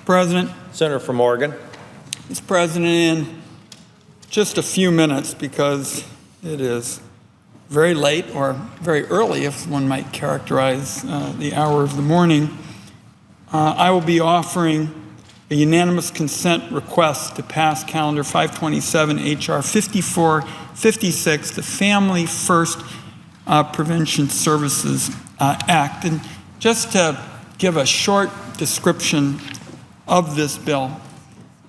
President. Senator from Oregon. Mr. President, in just a few minutes, because it is very late or very early, if one might characterize the hour of the morning, I will be offering a unanimous consent request to pass Calendar 527 H.R. 5456, the Family First Prevention Services Act. And just to give a short description of this bill,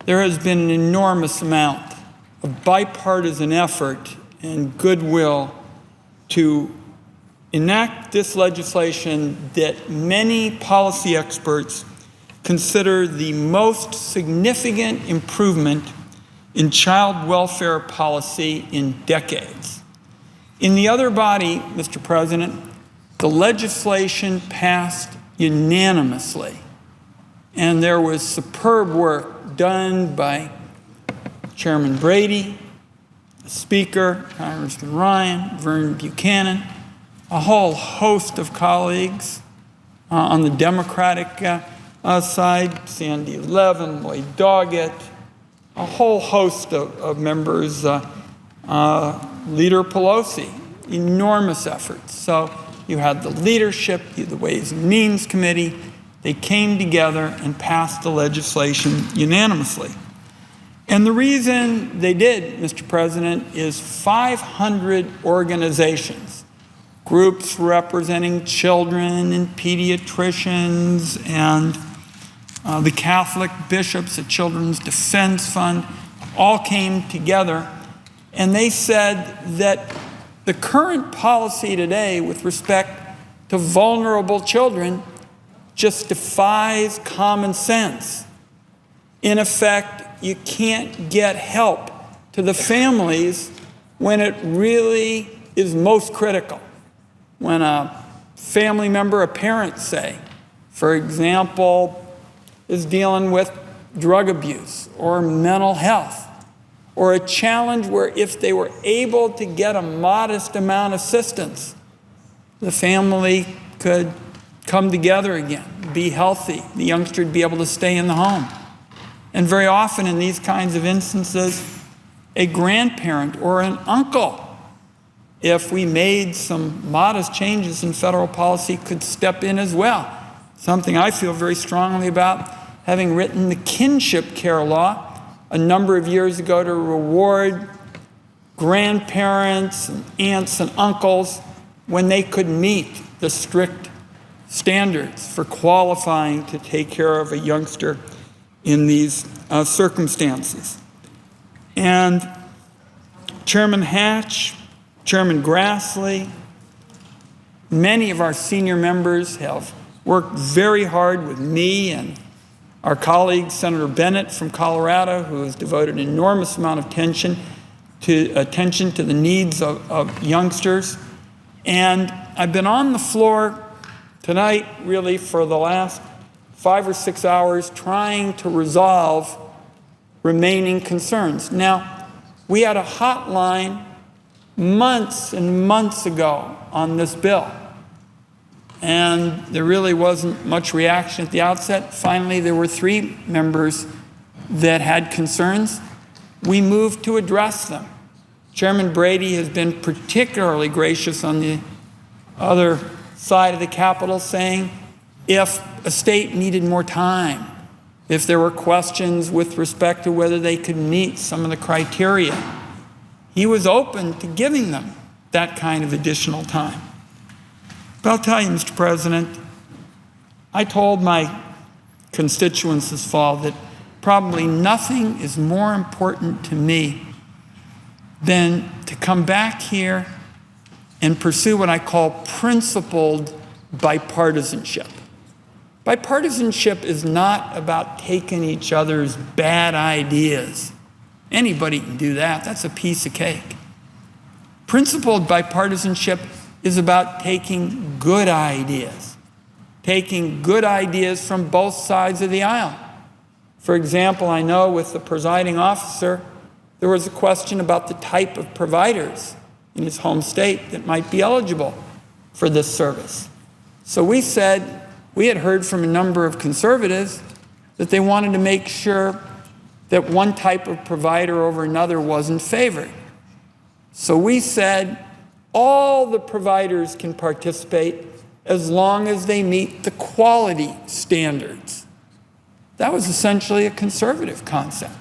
there has been an enormous amount of bipartisan effort and goodwill to enact this legislation that many policy experts consider the most significant improvement in child welfare policy in decades. In the other body, Mr. President, the legislation passed unanimously, and there was superb work done by Chairman Brady, the Speaker, Congressman Ryan, Vern Buchanan, a whole host of colleagues on the Democratic side, Sandy Levin, Lloyd Doggett, a whole host of members, Leader Pelosi, enormous efforts. So you had the leadership, the Ways and Means Committee. They came together and passed the legislation unanimously. And the reason they did, Mr. President, is 500 organizations, groups representing children and pediatricians and the Catholic bishops, the Children's Defense Fund, all came together, and they said that the current policy today with respect to vulnerable children just defies common sense. In effect, you can't get help to the families when it really is most critical. When a family member, a parent, say, for example, is dealing with drug abuse or mental health, or a challenge where if they were able to get a modest amount of assistance, the family could come together again, be healthy, the youngster would be able to stay in the home. And very often in these kinds of instances, a grandparent or an uncle, if we made some modest changes in federal policy, could step in as well. Something I feel very strongly about, having written the kinship care law a number of years ago to reward grandparents and aunts and uncles when they could meet the strict standards for qualifying to take care of a youngster in these circumstances. And Chairman Hatch, Chairman Grassley, many of our senior members have worked very hard with me and our colleague, Senator Bennett from Colorado, who has devoted an enormous amount of attention to the needs of youngsters. And I've been on the floor tonight really for the last 5 or 6 hours trying to resolve remaining concerns. Now, we had a hotline months and months ago on this bill, and there really wasn't much reaction at the outset. Finally, there were 3 members that had concerns. We moved to address them. Chairman Brady has been particularly gracious on the other side of the Capitol, saying if a state needed more time, if there were questions with respect to whether they could meet some of the criteria, he was open to giving them that kind of additional time. But I'll tell you, Mr. President, I told my constituents this fall that probably nothing is more important to me than to come back here and pursue what I call principled bipartisanship. Bipartisanship is not about taking each other's bad ideas. Anybody can do that. That's a piece of cake. Principled bipartisanship is about taking good ideas from both sides of the aisle. For example, I know with the presiding officer, there was a question about the type of providers in his home state that might be eligible for this service. So we said, we had heard from a number of conservatives that they wanted to make sure that one type of provider over another wasn't favored. So we said all the providers can participate as long as they meet the quality standards. That was essentially a conservative concept.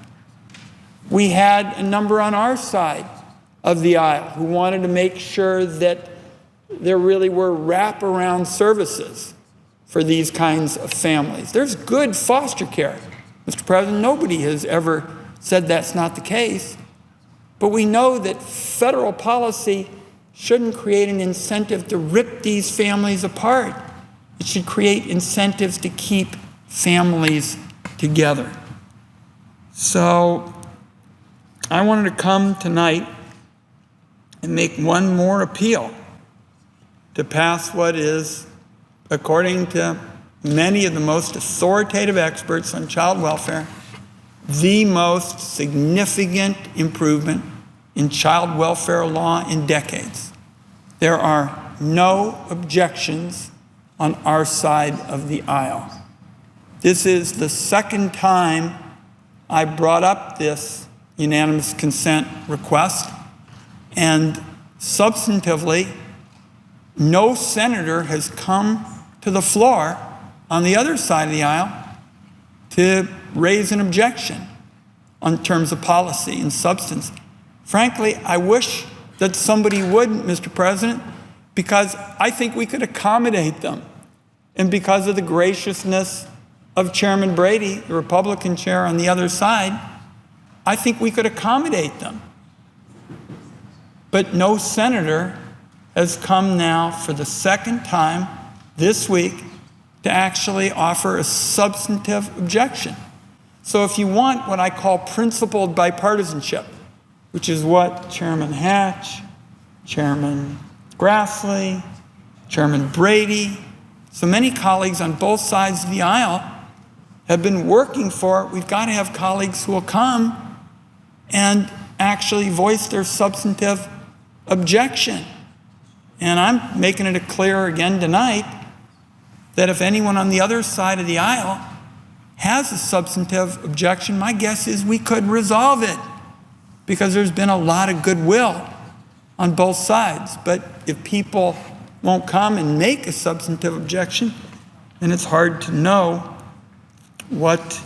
We had a number on our side of the aisle who wanted to make sure that there really were wraparound services for these kinds of families. There's good foster care. Mr. President, nobody has ever said that's not the case. But we know that federal policy shouldn't create an incentive to rip these families apart. It should create incentives to keep families together. So I wanted to come tonight and make one more appeal to pass what is, according to many of the most authoritative experts on child welfare, the most significant improvement in child welfare law in decades. There are no objections on our side of the aisle. This is the second time I brought up this unanimous consent request, and substantively, no senator has come to the floor on the other side of the aisle to raise an objection on terms of policy and substance. Frankly, I wish that somebody would, Mr. President, because I think we could accommodate them. And because of the graciousness of Chairman Brady, the Republican chair on the other side, I think we could accommodate them. But no senator has come now for the second time this week to actually offer a substantive objection. So if you want what I call principled bipartisanship, which is what Chairman Hatch, Chairman Grassley, Chairman Brady, so many colleagues on both sides of the aisle have been working for, we've got to have colleagues who will come and actually voice their substantive objection. And I'm making it clear again tonight that if anyone on the other side of the aisle has a substantive objection, my guess is we could resolve it because there's been a lot of goodwill on both sides. But if people won't come and make a substantive objection, then it's hard to know what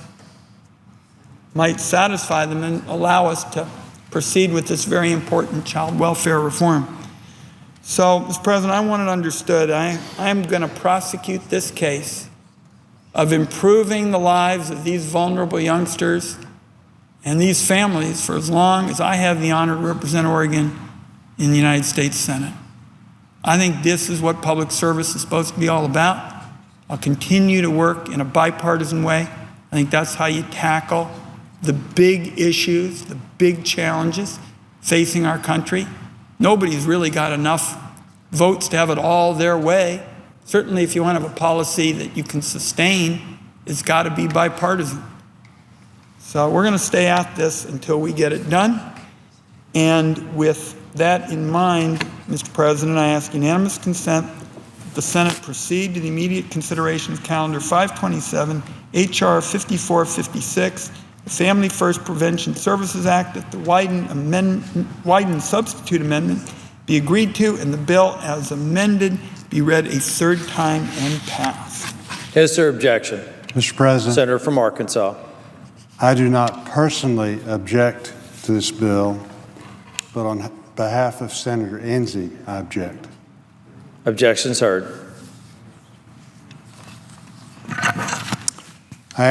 might satisfy them and allow us to proceed with this very important child welfare reform. So, Mr. President, I want it understood. I am going to prosecute this case of improving the lives of these vulnerable youngsters and these families for as long as I have the honor to represent Oregon in the United States Senate. I think this is what public service is supposed to be all about. I'll continue to work in a bipartisan way. I think that's how you tackle the big issues, the big challenges facing our country. Nobody's really got enough votes to have it all their way. Certainly, if you want to have a policy that you can sustain, it's got to be bipartisan. So we're going to stay at this until we get it done. And with that in mind, Mr. President, I ask unanimous consent that the Senate proceed to the immediate consideration of Calendar 527, H.R. 5456, the Family First Prevention Services Act, that the Wyden substitute amendment be agreed to and the bill as amended be read a third time and passed. Is there objection? Mr. President, Senator from Arkansas. I do not personally object to this bill, but on behalf of Senator Enzi, I object. Objections heard.